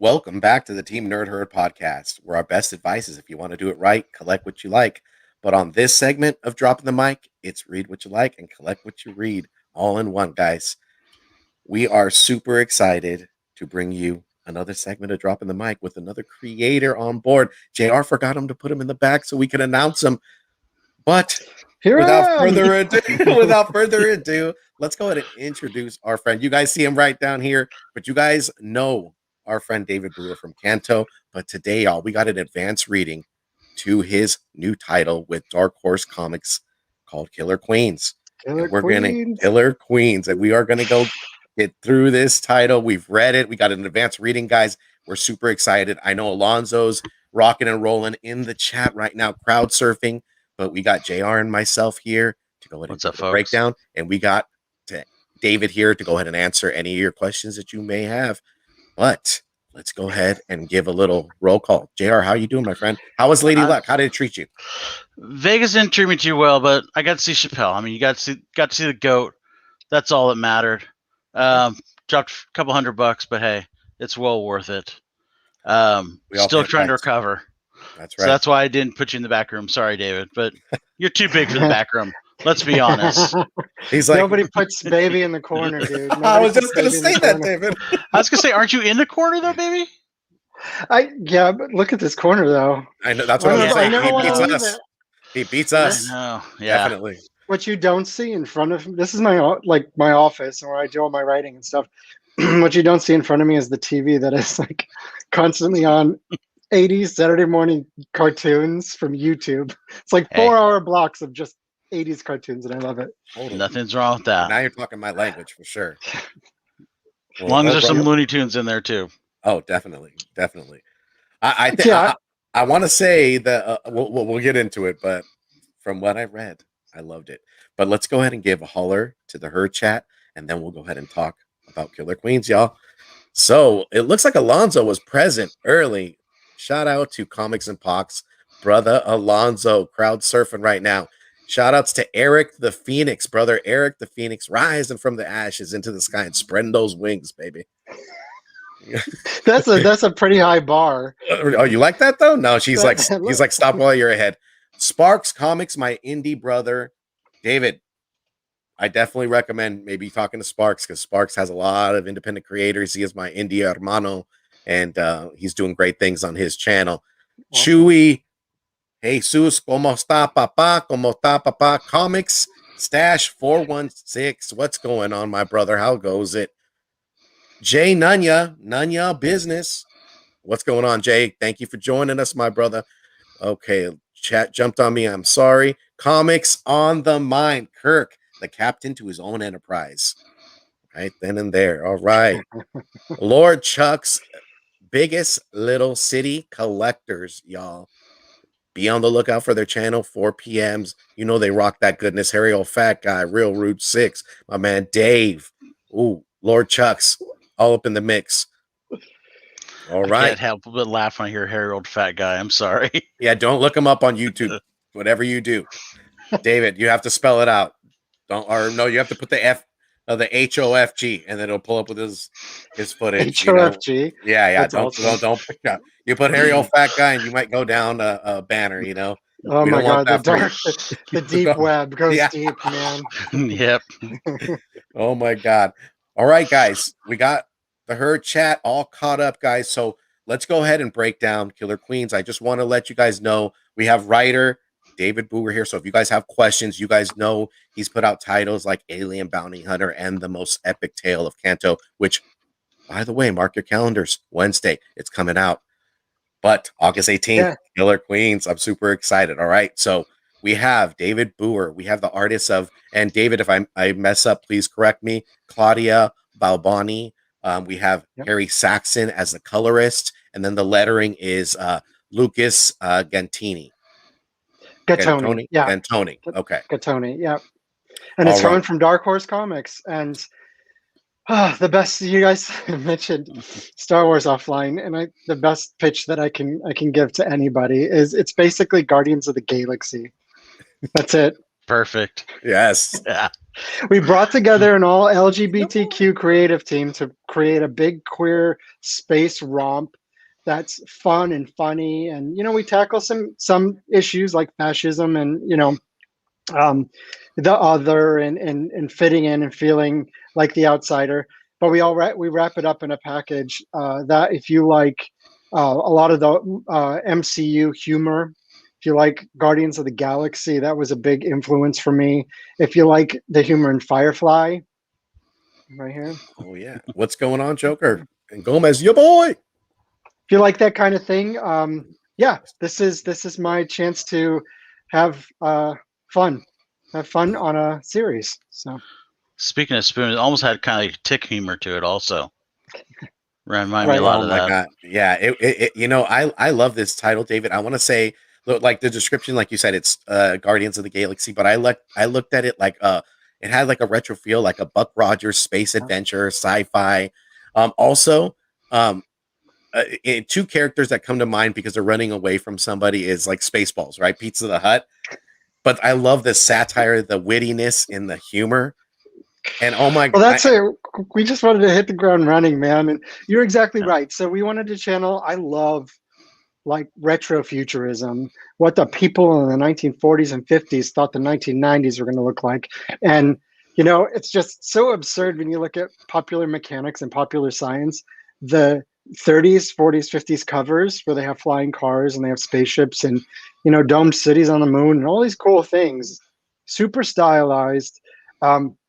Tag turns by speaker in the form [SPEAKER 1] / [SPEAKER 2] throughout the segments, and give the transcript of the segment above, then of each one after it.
[SPEAKER 1] Welcome back to the Team Nerd Herd podcast, where our best advice is if you want to do it right, collect what you like. But on this segment of Dropping the Mic, it's read what you like and collect what you read, all in one, guys. We are super excited to bring you another segment of Dropping the Mic with another creator on board. JR forgot him to put him in the back so we can announce him. But without further ado, let's go ahead and introduce our friend. You guys see him right down here, but you guys know our friend David Booher from Kanto. But today, y'all, we got an advanced reading to his new title with Dark Horse Comics called Killer Queens. Killer Queens. And we are going to go get through this title. We've read it. We got an advanced reading, guys. We're super excited. I know Alonzo's rocking and rolling in the chat right now, crowd surfing. But we got JR and myself here to go ahead and do the breakdown. And we got David here to go ahead and answer any of your questions that you may have. But let's go ahead and give a little roll call. JR, how you doing, my friend? How was Lady Luck? How did it treat you?
[SPEAKER 2] Vegas didn't treat me too well, but I got to see Chappelle. I mean, you got to see the GOAT. That's all that mattered. Dropped a couple $100, but hey, it's well worth it. Still trying to recover.
[SPEAKER 1] That's right.
[SPEAKER 2] So that's why I didn't put you in the back room. Sorry, David, but you're too big for the back room. Let's be honest.
[SPEAKER 3] He's like, nobody puts baby in the corner, dude.
[SPEAKER 1] I was just going to say that, David.
[SPEAKER 2] I was going to say, aren't you in the corner though, baby?
[SPEAKER 3] Yeah, but look at this corner though.
[SPEAKER 1] I know that's what I was saying. He beats us. He beats us.
[SPEAKER 2] I know. Yeah.
[SPEAKER 1] Definitely.
[SPEAKER 3] What you don't see in front of this is my office where I do all my writing and stuff. What you don't see in front of me is the TV that is like constantly on 80s Saturday morning cartoons from YouTube. It's like 4-hour blocks of just 80s cartoons, and I love it.
[SPEAKER 2] Nothing's wrong with that.
[SPEAKER 1] Now you're talking my language for sure.
[SPEAKER 2] As long as there's some Looney Tunes in there too.
[SPEAKER 1] Oh, definitely. I want to say that we'll get into it, but from what I read, I loved it. But let's go ahead and give a holler to the Herd chat, and then we'll go ahead and talk about Killer Queens, y'all. So it looks like Alonzo was present early. Shout out to Comics and Pox, brother Alonzo, crowd surfing right now. Shout outs to Eric the Phoenix, brother Eric the Phoenix, rising from the ashes into the sky and spreading those wings, baby.
[SPEAKER 3] That's a pretty high bar.
[SPEAKER 1] Oh, you like that though? No, he's like, stop while you're ahead. Sparks Comics, my indie brother, David. I definitely recommend maybe talking to Sparks because Sparks has a lot of independent creators. He is my indie hermano, and he's doing great things on his channel. Awesome. Chewy, Jesus, ¿cómo está, papá? ¿Cómo está, papá? Comics, Stash 416. What's going on, my brother? How goes it? Jay Nunya Business. What's going on, Jay? Thank you for joining us, my brother. Okay, chat jumped on me. I'm sorry. Comics on the mind. Kirk, the captain to his own enterprise. Right then and there. All right. Lord Chuck's biggest little city collectors, y'all. Be on the lookout for their channel, 4 p.m.s. You know they rock that goodness. Harry old fat guy, Real Rude 6. My man Dave. Ooh, Lord Chuck's all up in the mix. All right. I
[SPEAKER 2] can't help but laugh when I hear Harry old fat guy. I'm sorry.
[SPEAKER 1] Yeah, don't look him up on YouTube. Whatever you do. David, you have to spell it out. You have to put the HOFG, and then it'll pull up with his footage.
[SPEAKER 3] HOFG.
[SPEAKER 1] Yeah. Don't pick up. You put Harry old fat guy, and you might go down a banner.
[SPEAKER 3] Oh my God, the deep web goes deep, man.
[SPEAKER 2] Yep.
[SPEAKER 1] Oh my God. All right, guys, we got the Herd chat all caught up, guys. So let's go ahead and break down Killer Queens. I just want to let you guys know we have writer David Booher here. So if you guys have questions, you guys know he's put out titles like Alien Bounty Hunter and The Most Epic Tale of Kanto, which, by the way, mark your calendars. Wednesday, it's coming out. But August 18th, Killer Queens. I'm super excited. All right. So we have David Booher. We have the artists and David, if I mess up, please correct me. Claudia Balboni. We have Harry Saxon as the colorist. And then the lettering is Lucas Gattoni.
[SPEAKER 3] Yeah.
[SPEAKER 1] Gattoni. Okay.
[SPEAKER 3] Gattoni. Yeah. And it's coming from Dark Horse Comics. And the best, you guys mentioned Star Wars offline, and the best pitch that I can give to anybody is it's basically Guardians of the Galaxy. That's it.
[SPEAKER 2] Perfect.
[SPEAKER 1] Yes.
[SPEAKER 2] Yeah.
[SPEAKER 3] We brought together an all LGBTQ creative team to create a big queer space romp that's fun and funny, and we tackle some issues like fascism and um, the other, and fitting in and feeling like the outsider. But we wrap it up in a package that if you like a lot of the MCU humor, if you like Guardians of the Galaxy, that was a big influence for me. If you like the humor in Firefly, right here.
[SPEAKER 1] Oh yeah. What's going on, Joker? And Gomez, your boy.
[SPEAKER 3] If you like that kind of thing, yeah, this is my chance to have fun, have fun on a series. So
[SPEAKER 2] Speaking of spoon, it almost had kind of like tick humor to it. Also, remind me
[SPEAKER 3] Right.
[SPEAKER 2] a lot
[SPEAKER 1] Oh
[SPEAKER 2] of
[SPEAKER 1] my
[SPEAKER 2] that.
[SPEAKER 1] god. Yeah, I love this title, David. I want to say like the description, like you said, it's Guardians of the Galaxy, but I looked at it like it had like a retro feel, like a Buck Rogers space adventure, sci-fi. Also, two characters that come to mind because they're running away from somebody is like Spaceballs, right? Pizza the Hut. But I love the satire, the wittiness, and the humor. And oh my,
[SPEAKER 3] Well, that's it. We just wanted to hit the ground running, man. And you're exactly right. So we wanted to channel. I love like retrofuturism, what the people in the 1940s and 50s thought the 1990s were going to look like. And it's just so absurd when you look at popular mechanics and popular science. The 30s, 40s, 50s covers where they have flying cars and they have spaceships and domed cities on the moon and all these cool things, super stylized.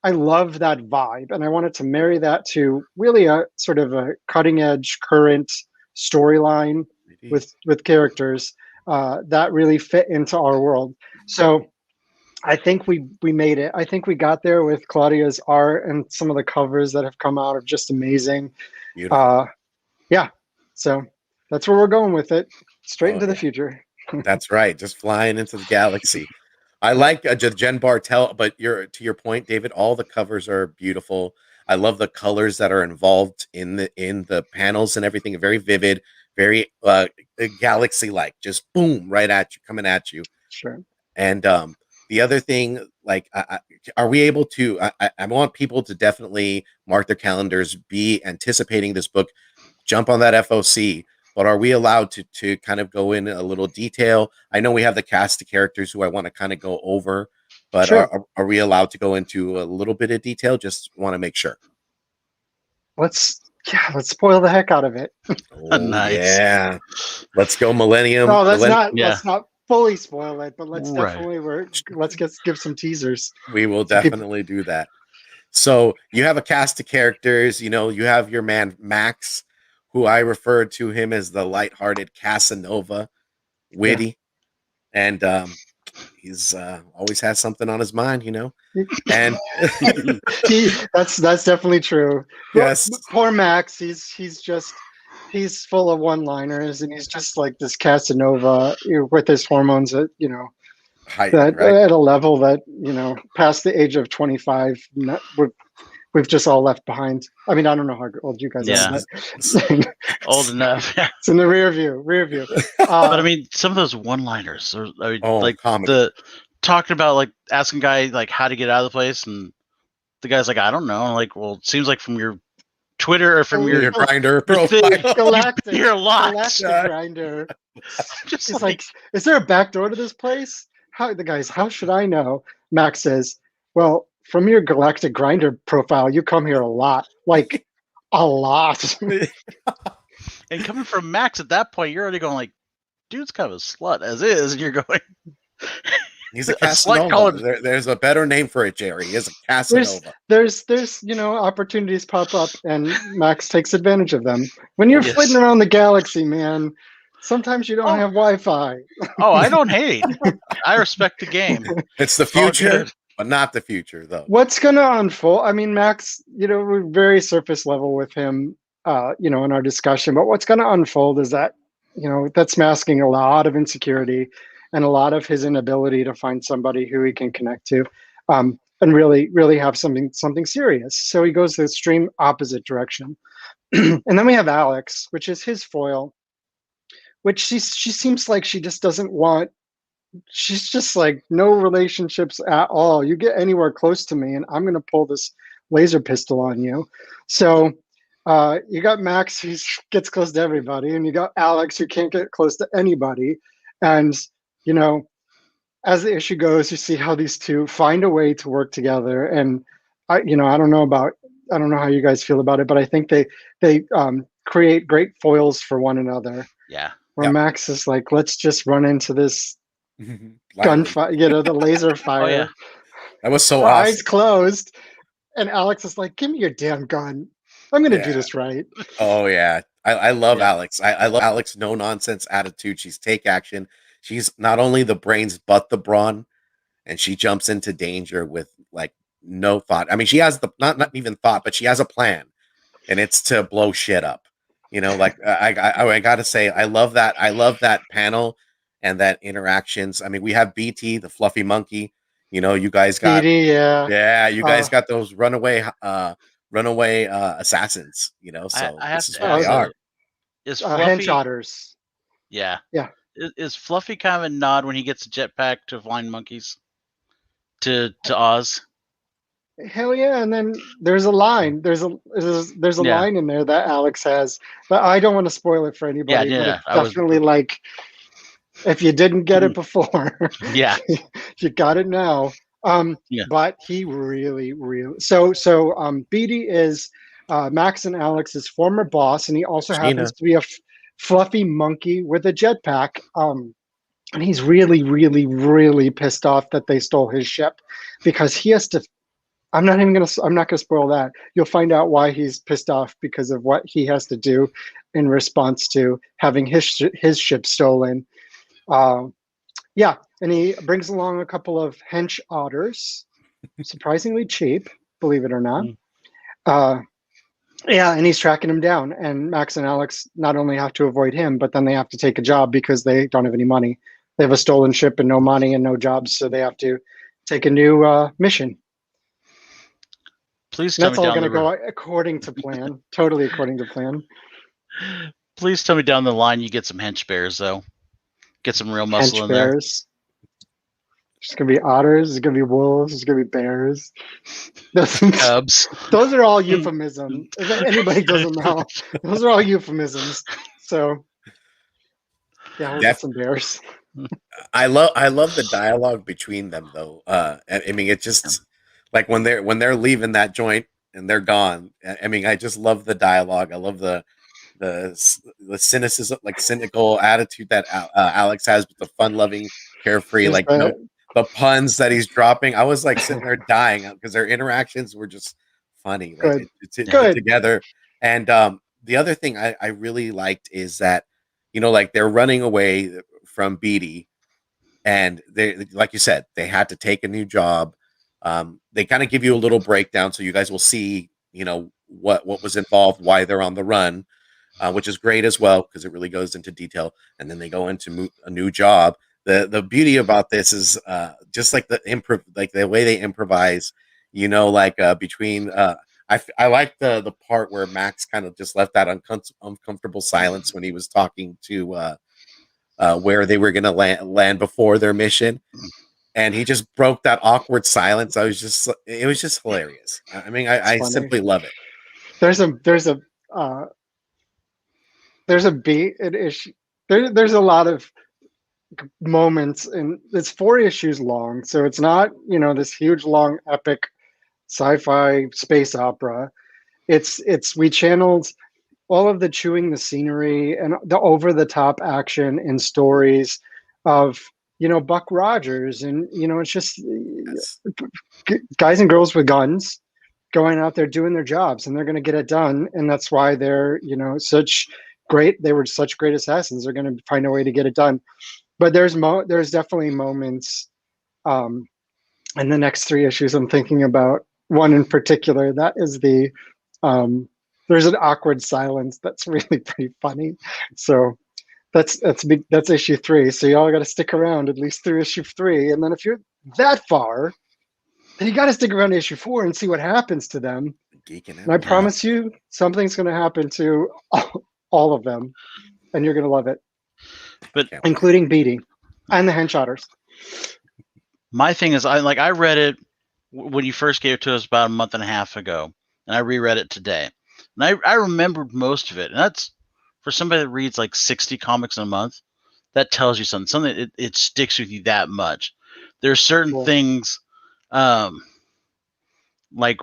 [SPEAKER 3] I love that vibe, and I wanted to marry that to really a sort of a cutting edge current storyline with characters that really fit into our world. So I think we made it. I think we got there with Claudia's art, and some of the covers that have come out are just amazing.
[SPEAKER 1] beautiful.
[SPEAKER 3] Yeah, so that's where we're going with it, straight
[SPEAKER 1] Oh
[SPEAKER 3] into the
[SPEAKER 1] yeah.
[SPEAKER 3] future.
[SPEAKER 1] That's right. Just flying into the galaxy. I like Jen Bartel, but to your point, David, all the covers are beautiful. I love the colors that are involved in the panels and everything. Very vivid, very galaxy like. Just boom, right at you, coming at you.
[SPEAKER 3] Sure.
[SPEAKER 1] And the other thing, like, are we able to? I want people to definitely mark their calendars, be anticipating this book, jump on that FOC. But are we allowed to kind of go in a little detail? I know we have the cast of characters who I want to kind of go over, but
[SPEAKER 3] Sure.
[SPEAKER 1] are we allowed to go into a little bit of detail? Just want to make sure.
[SPEAKER 3] Let's spoil the heck out of it.
[SPEAKER 1] Oh
[SPEAKER 2] Nice.
[SPEAKER 1] yeah, let's go Millennium.
[SPEAKER 3] No, let's
[SPEAKER 2] Yeah.
[SPEAKER 3] not fully spoil it, but let's
[SPEAKER 2] Right.
[SPEAKER 3] definitely let's give some teasers.
[SPEAKER 1] We will
[SPEAKER 3] So people-
[SPEAKER 1] definitely do that. So you have a cast of characters. You have your man Max, who I refer to him as the lighthearted Casanova, witty, and he's always has something on his mind, and
[SPEAKER 3] that's definitely true.
[SPEAKER 1] yes,
[SPEAKER 3] Poor Max, he's full of one-liners, and he's just like this Casanova with his hormones at
[SPEAKER 1] heightened,
[SPEAKER 3] that
[SPEAKER 1] right?
[SPEAKER 3] at a level that past the age of 25 we've just all left behind. I mean, I don't know how old you guys
[SPEAKER 2] Yeah.
[SPEAKER 3] are, but
[SPEAKER 2] Old enough. Yeah.
[SPEAKER 3] it's in the rear view.
[SPEAKER 2] But I mean, some of those one-liners, like
[SPEAKER 1] comedy.
[SPEAKER 2] the talking about like asking guy like how to get out of the place, and the guy's like, I don't know. I'm like, well, it seems like from your Twitter or from
[SPEAKER 1] your grinder
[SPEAKER 2] thing,
[SPEAKER 1] profile.
[SPEAKER 3] Galactic,
[SPEAKER 2] you're a lot.
[SPEAKER 3] Galactic Grinder.
[SPEAKER 2] Just
[SPEAKER 3] He's like, is there a back door to this place? How should I know? Max says, well, from your Galactic Grinder profile, you come here a lot. Like, a lot.
[SPEAKER 2] and coming from Max at that point, you're already going like, dude's kind of a slut as is, and you're going.
[SPEAKER 1] He's a
[SPEAKER 2] slut
[SPEAKER 1] Casanova. There's a better name for it, Jerry. He is a Casanova.
[SPEAKER 3] There's opportunities pop up, and Max takes advantage of them. When you're
[SPEAKER 2] Yes.
[SPEAKER 3] flitting around the galaxy, man, sometimes you don't have Wi-Fi.
[SPEAKER 2] Oh, I don't hate. I respect the game.
[SPEAKER 1] It's the
[SPEAKER 2] It's all
[SPEAKER 1] future,
[SPEAKER 2] good.
[SPEAKER 1] but not the future, though.
[SPEAKER 3] What's gonna unfold? I mean, Max, we're very surface level with him, in our discussion. But what's gonna unfold is that, that's masking a lot of insecurity and a lot of his inability to find somebody who he can connect to, and really, really have something serious. So he goes the extreme opposite direction. And then we have Alex, which is his foil, which she seems like she just doesn't want she's just like no relationships at all. You get anywhere close to me, and I'm gonna pull this laser pistol on you. So you got Max, who gets close to everybody, and you got Alex, who can't get close to anybody. And you know, as the issue goes, you see how these two find a way to work together. And I don't know how you guys feel about it, but I think they create great foils for one another.
[SPEAKER 2] Yeah.
[SPEAKER 3] Where
[SPEAKER 1] Yep.
[SPEAKER 3] Max is like, let's just run into this
[SPEAKER 1] Lightly.
[SPEAKER 3] gunfire, the laser fire.
[SPEAKER 2] Oh yeah.
[SPEAKER 1] That was so
[SPEAKER 3] Our
[SPEAKER 1] awesome.
[SPEAKER 3] eyes closed, and Alex is like, "Give me your damn gun. I'm gonna do
[SPEAKER 1] Yeah.
[SPEAKER 3] this right."
[SPEAKER 1] Oh yeah, I love
[SPEAKER 2] Yeah.
[SPEAKER 1] Alex. I love Alex' no nonsense attitude. She's take action. She's not only the brains but the brawn, and she jumps into danger with like no thought. I mean, she has the not even thought, but she has a plan, and it's to blow shit up. Like I gotta say, I love that. I love that panel and that interactions. I mean, we have BT, the fluffy monkey. You guys got
[SPEAKER 3] BD, yeah.
[SPEAKER 1] you guys got those runaway assassins. So
[SPEAKER 2] I have
[SPEAKER 1] this is
[SPEAKER 2] to
[SPEAKER 1] what they
[SPEAKER 2] ask
[SPEAKER 1] are.
[SPEAKER 2] is
[SPEAKER 3] Hench
[SPEAKER 2] Fluffy
[SPEAKER 3] otters.
[SPEAKER 2] yeah.
[SPEAKER 3] Yeah.
[SPEAKER 2] Is Fluffy kind of a nod when he gets a jetpack to flying monkeys to Oz?
[SPEAKER 3] Hell yeah! And then there's a line. There's a
[SPEAKER 2] Yeah.
[SPEAKER 3] line in there that Alex has, but I don't want to spoil it for anybody.
[SPEAKER 2] Yeah,
[SPEAKER 3] but
[SPEAKER 2] yeah,
[SPEAKER 3] it's
[SPEAKER 2] I was-
[SPEAKER 3] definitely like, if you didn't get it before,
[SPEAKER 2] Yeah.
[SPEAKER 3] you got it now.
[SPEAKER 2] Yeah.
[SPEAKER 3] But he really so Beatty is Max and Alex's former boss, and he also happens
[SPEAKER 1] Sheena.
[SPEAKER 3] to be a fluffy monkey with a jetpack. And he's really pissed off that they stole his ship, because he has to. I'm not gonna spoil that. You'll find out why he's pissed off, because of what he has to do in response to having his ship stolen. Yeah, and he brings along a couple of hench otters, surprisingly cheap, believe it or not. Yeah, and he's tracking him down. And Max and Alex not only have to avoid him, but then they have to take a job because they don't have any money. They have a stolen ship and no money and no jobs, so they have to take a new mission.
[SPEAKER 2] Please tell
[SPEAKER 3] That's
[SPEAKER 2] me
[SPEAKER 3] all
[SPEAKER 2] down
[SPEAKER 3] going to go according to plan, totally according to plan.
[SPEAKER 2] Please tell me down the line you get some hench bears though. Get some real muscle
[SPEAKER 3] Hench
[SPEAKER 2] in there.
[SPEAKER 3] bears. There's going to be otters. There's going to be wolves. There's going to be bears.
[SPEAKER 2] Cubs.
[SPEAKER 3] Those are all euphemisms. If anybody doesn't know, those are all euphemisms. So, yeah, we'll get some bears.
[SPEAKER 1] I love the dialogue between them though. I mean, it's just like when they're leaving that joint and they're gone. I mean, I just love the dialogue. I love the cynicism, like cynical attitude that Alex has, with the fun-loving, carefree,
[SPEAKER 3] There's
[SPEAKER 1] like the puns that he's dropping. I was like sitting there dying because their interactions were just funny, like
[SPEAKER 3] Good.
[SPEAKER 1] together. And the other thing I really liked is that like they're running away from Beatty, and they, like you said, they had to take a new job. They kind of give you a little breakdown, so you guys will see what was involved, why they're on the run. Which is great as well, because it really goes into detail. And then they go into a new job. The beauty about this is just like the way they improvise. Like between I like the part where Max kind of just left that uncomfortable silence when he was talking to where they were going to land before their mission. And he just broke that awkward silence. It was just hilarious. I mean, I simply love it.
[SPEAKER 3] There's a beat an issue. There's a lot of moments, and it's 4 issues long, so it's not this huge long epic sci-fi space opera. We channeled all of the chewing the scenery and the over-the-top action and stories of Buck Rogers, and it's just guys and girls with guns going out there doing their jobs, and they're going to get it done, and that's why they're they were such great assassins. They're going to find a way to get it done. But there's definitely moments in the next 3 issues. I'm thinking about one in particular. That is there's an awkward silence that's really pretty funny. So that's issue 3. So y'all got to stick around at least through issue 3. And then if you're that far, then you got to stick around to issue 4 and see what happens to them. And I promise you, something's going to happen to all of them, and you're going to love it.
[SPEAKER 2] But
[SPEAKER 3] including Beatty and the Hench Otters.
[SPEAKER 2] My thing is, I read it when you first gave it to us about a month and a half ago, and I reread it today, and I remembered most of it, and that's for somebody that reads like 60 comics in a month. That tells you something. Something it sticks with you that much. There are certain
[SPEAKER 3] Cool.
[SPEAKER 2] things, like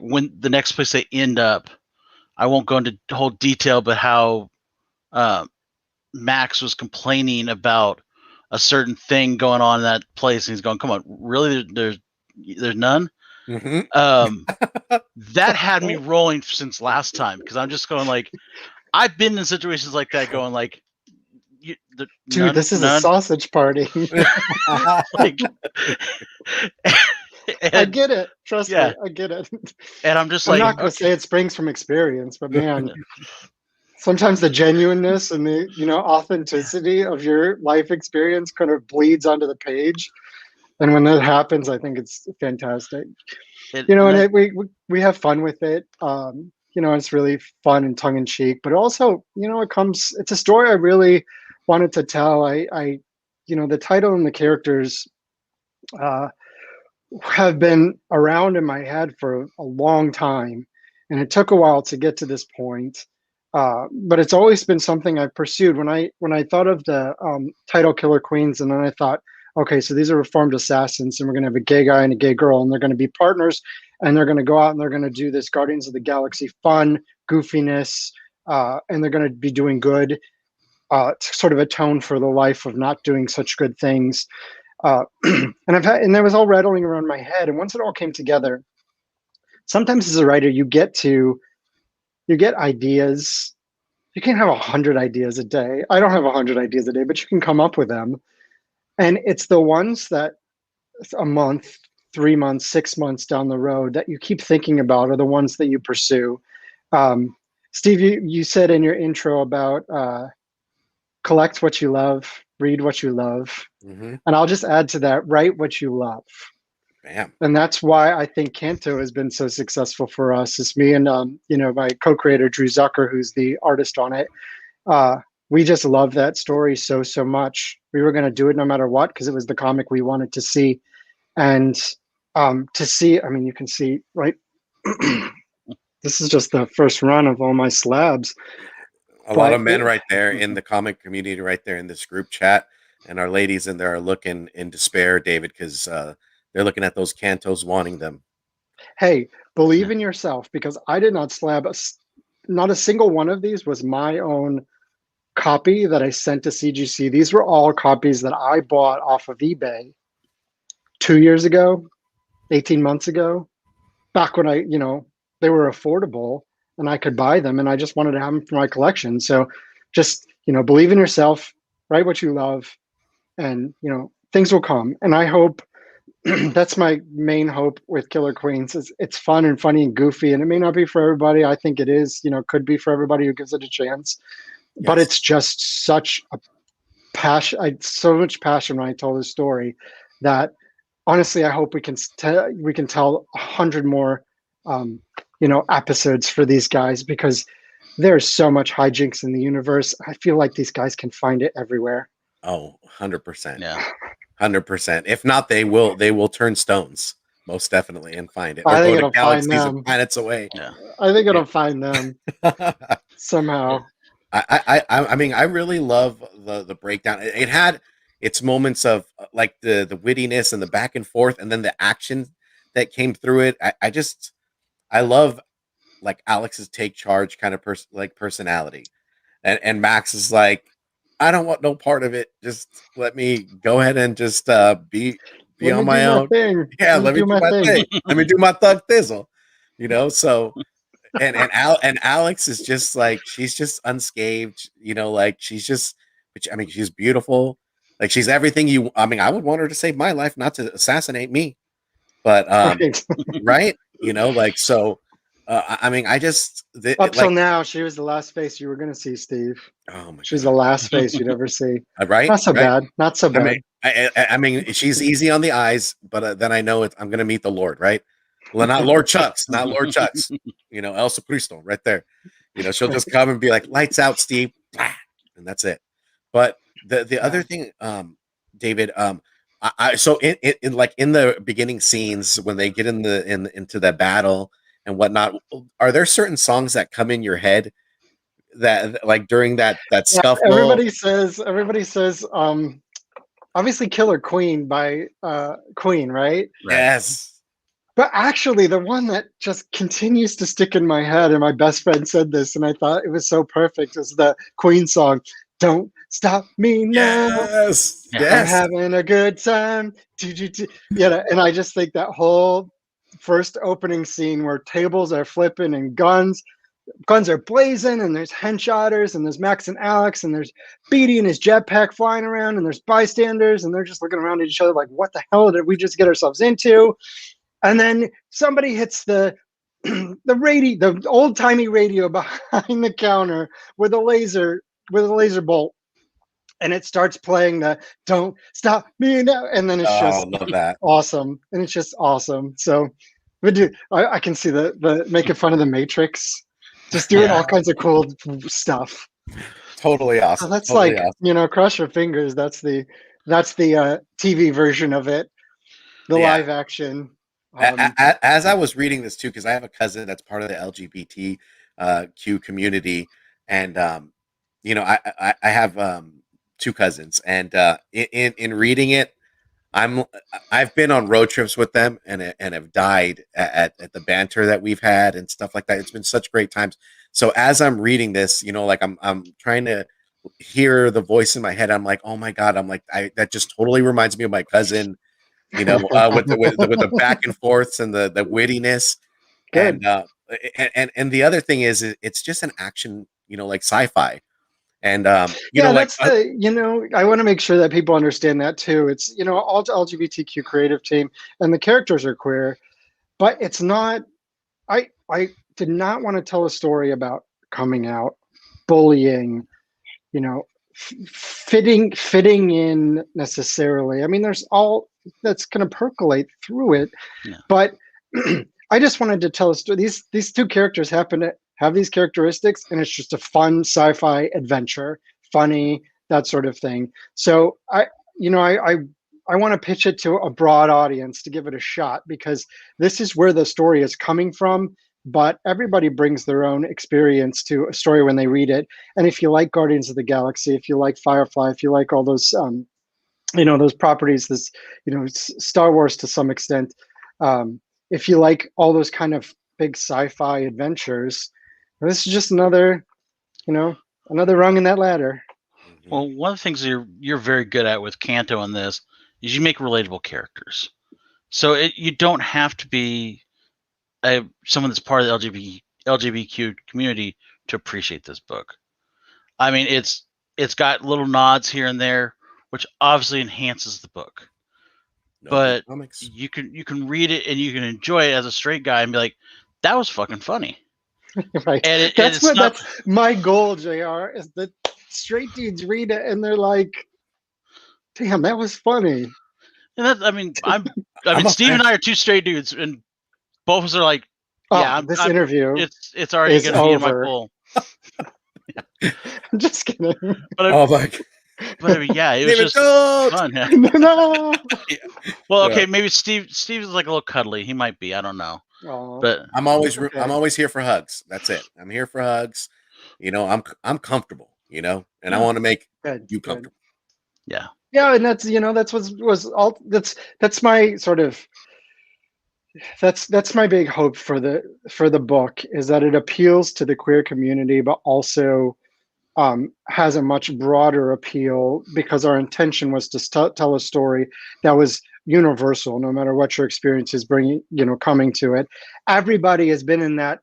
[SPEAKER 2] when the next place they end up. I won't go into whole detail, but how Max was complaining about a certain thing going on in that place, and he's going, "Come on, really? There's none."
[SPEAKER 1] Mhm.
[SPEAKER 2] That had me rolling since last time because I'm just going like, I've been in situations like that, going like,
[SPEAKER 3] Dude, this is a sausage party.
[SPEAKER 2] like,
[SPEAKER 3] I get it. Trust me, I get it.
[SPEAKER 2] And I'm just
[SPEAKER 3] I'm
[SPEAKER 2] like,
[SPEAKER 3] not going to say it springs from experience, but man, sometimes the genuineness and the authenticity of your life experience kind of bleeds onto the page, and when that happens, I think it's fantastic. We have fun with it. It's really fun and tongue in cheek, but also, it's a story I really wanted to tell. The title and the characters have been around in my head for a long time, and it took a while to get to this point. But it's always been something I've pursued. When I thought of the title Killer Queens, and then I thought, okay, so these are reformed assassins, and we're going to have a gay guy and a gay girl, and they're going to be partners, and they're going to go out and they're going to do this Guardians of the Galaxy fun, goofiness, and they're going to be doing good, to sort of atone for the life of not doing such good things. And that was all rattling around my head. And once it all came together, sometimes as a writer, you get ideas. You can have 100 ideas a day. I don't have 100 ideas a day, but you can come up with them. And it's the ones that a month, 3 months, 6 months down the road that you keep thinking about are the ones that you pursue. Steve, you said in your intro about collect what you love, read what you love.
[SPEAKER 1] Mm-hmm.
[SPEAKER 3] And I'll just add to that, write what you love.
[SPEAKER 1] Bam.
[SPEAKER 3] And that's why I think Canto has been so successful for us. It's me and my co-creator Drew Zucker, who's the artist on it. We just love that story so much. We were going to do it no matter what because it was the comic we wanted to see. And to see, I mean, you can see, right? This is just the first run of all my slabs.
[SPEAKER 1] A lot of men right there in the comic community, right there in this group chat, and our ladies in there are looking in despair, David, because they're looking at those cantos, wanting them.
[SPEAKER 3] Hey, believe in yourself, because I did not slab not a single one of these was my own copy that I sent to CGC. These were all copies that I bought off of eBay 2 years ago, 18 months ago, back when they were affordable and I could buy them, and I just wanted to have them for my collection. So just, believe in yourself, write what you love, and, things will come. And I hope that's my main hope with Killer Queens is it's fun and funny and goofy, and it may not be for everybody. I think it is, could be for everybody who gives it a chance. Yes. But it's just such a passion. So much passion when I told this story that honestly, I hope we can tell 100 more, episodes for these guys, because there's so much hijinks in the universe. I feel like these guys can find it everywhere.
[SPEAKER 1] Oh, 100%.
[SPEAKER 2] Yeah.
[SPEAKER 1] 100%. If not, they will turn stones, most definitely, and find it. Or
[SPEAKER 3] I think
[SPEAKER 1] go to
[SPEAKER 3] it'll find
[SPEAKER 1] galaxies
[SPEAKER 3] them.
[SPEAKER 1] and planets away.
[SPEAKER 2] Yeah.
[SPEAKER 3] I think it'll find them somehow.
[SPEAKER 1] I mean, I really love the breakdown. It had its moments of like the wittiness and the back and forth, and then the action that came through it. I love like Alex's take charge kind of personality, and Max is like, I don't want no part of it. Just let me go ahead and just be on my own. Yeah, let me do my thing. Let me do my thug thizzle. So and Alex is just like, she's just unscathed, like she's just, I mean, she's beautiful. Like she's everything I would want her to save my life, not to assassinate me. But right. Like so I mean, I just
[SPEAKER 3] up till now, she was the last face you were going to see, Steve.
[SPEAKER 1] Oh my!
[SPEAKER 3] She's the last face you'd ever see.
[SPEAKER 1] Right?
[SPEAKER 3] Not so bad. Not so bad.
[SPEAKER 1] I mean, she's easy on the eyes, but then I know I'm going to meet the Lord, right? Well, not Lord Chucks, not Lord Chucks. El Sacristo, right there. She'll just come and be like, "Lights out, Steve," and that's it. But the other thing, David, So in like in the beginning scenes when they get into the battle and whatnot, are there certain songs that come in your head that like during that
[SPEAKER 3] Yeah,
[SPEAKER 1] scuffle?
[SPEAKER 3] everybody says obviously Killer Queen by Queen, right?
[SPEAKER 2] Right.
[SPEAKER 1] Yes.
[SPEAKER 3] But actually the one that just continues to stick in my head, and my best friend said this and I thought it was so perfect, is the Queen song, Don't Stop Me Now.
[SPEAKER 1] Yes.
[SPEAKER 2] Yeah.
[SPEAKER 3] I'm
[SPEAKER 1] Yes.
[SPEAKER 3] having a good time. Yeah, and I just think that whole first opening scene where tables are flipping and guns are blazing, and there's henchotters, and there's Max and Alex, and there's Beatty and his jetpack flying around, and there's bystanders, and they're just looking around at each other like, what the hell did we just get ourselves into? And then somebody hits the the old timey radio behind the counter with a laser bolt, and it starts playing the "Don't Stop Me Now," and then it's
[SPEAKER 1] Oh,
[SPEAKER 3] just
[SPEAKER 1] love that.
[SPEAKER 3] awesome, and it's just awesome. So, but dude, I can see the making fun of the Matrix, just doing
[SPEAKER 2] Yeah.
[SPEAKER 3] all kinds of cool stuff.
[SPEAKER 1] Totally
[SPEAKER 3] So
[SPEAKER 1] awesome.
[SPEAKER 3] that's
[SPEAKER 1] Totally
[SPEAKER 3] like,
[SPEAKER 1] awesome.
[SPEAKER 3] cross your fingers. That's the TV version of it, the
[SPEAKER 1] Yeah.
[SPEAKER 3] live action. Um,
[SPEAKER 1] As I was reading this too, because I have a cousin that's part of the LGBTQ community, and I have two cousins, and in reading it, I'm I've been on road trips with them and have died at the banter that we've had and stuff like that. It's been such great times. So as I'm reading this, like I'm trying to hear the voice in my head. I'm like, oh my god, I'm like, that just totally reminds me of my cousin. With the back and forths and the wittiness,
[SPEAKER 3] Good.
[SPEAKER 1] and and the other thing is it's just an action, like sci-fi, and
[SPEAKER 3] Yeah, that's I want to make sure that people understand that too. It's, all LGBTQ creative team, and the characters are queer, but it's not. I did not want to tell a story about coming out, bullying, fitting in necessarily. I mean, there's all that's going to percolate through it,
[SPEAKER 2] Yeah.
[SPEAKER 3] but I just wanted to tell a story. These two characters happen to have these characteristics, and it's just a fun sci-fi adventure, funny, that sort of thing. So I want to pitch it to a broad audience to give it a shot, because this is where the story is coming from. But everybody brings their own experience to a story when they read it. And if you like Guardians of the Galaxy, if you like Firefly, if you like all those those properties, this Star Wars to some extent, if you like all those kind of big sci-fi adventures, this is just another another rung in that ladder.
[SPEAKER 2] Well, one of the things you're very good at with Kanto in this is you make relatable characters. So you don't have to be someone that's part of the LGBTQ community to appreciate this book. I mean, it's got little nods here and there, which obviously enhances the book. But
[SPEAKER 1] comics.
[SPEAKER 2] you can read it and you can enjoy it as a straight guy and be like, that was fucking funny.
[SPEAKER 3] Right.
[SPEAKER 2] And
[SPEAKER 3] That's my goal, JR, is that straight dudes read it and they're like, damn, that was funny.
[SPEAKER 2] And that's, I mean, Steve and I are two straight dudes, and both of us are like, yeah,
[SPEAKER 3] this interview
[SPEAKER 2] it's already
[SPEAKER 3] is
[SPEAKER 2] going to be in my
[SPEAKER 3] over.
[SPEAKER 2] pool.
[SPEAKER 3] I'm just kidding.
[SPEAKER 1] But
[SPEAKER 2] I mean, yeah, it was
[SPEAKER 1] David
[SPEAKER 2] just
[SPEAKER 1] Gold!
[SPEAKER 2] fun. Yeah.
[SPEAKER 3] No.
[SPEAKER 2] Well, okay, maybe Steve is like a little cuddly. He might be. I don't know.
[SPEAKER 3] Aw,
[SPEAKER 2] But
[SPEAKER 1] I'm always
[SPEAKER 3] okay.
[SPEAKER 1] I'm always here for hugs. That's it. I'm here for hugs. I'm comfortable. And I want to make you comfortable.
[SPEAKER 2] Yeah.
[SPEAKER 3] Yeah, and that's that's was all that's my sort of that's my big hope for the book, is that it appeals to the queer community, but also has a much broader appeal, because our intention was to tell a story that was universal, no matter what your experience is bringing, coming to it. Everybody has been in that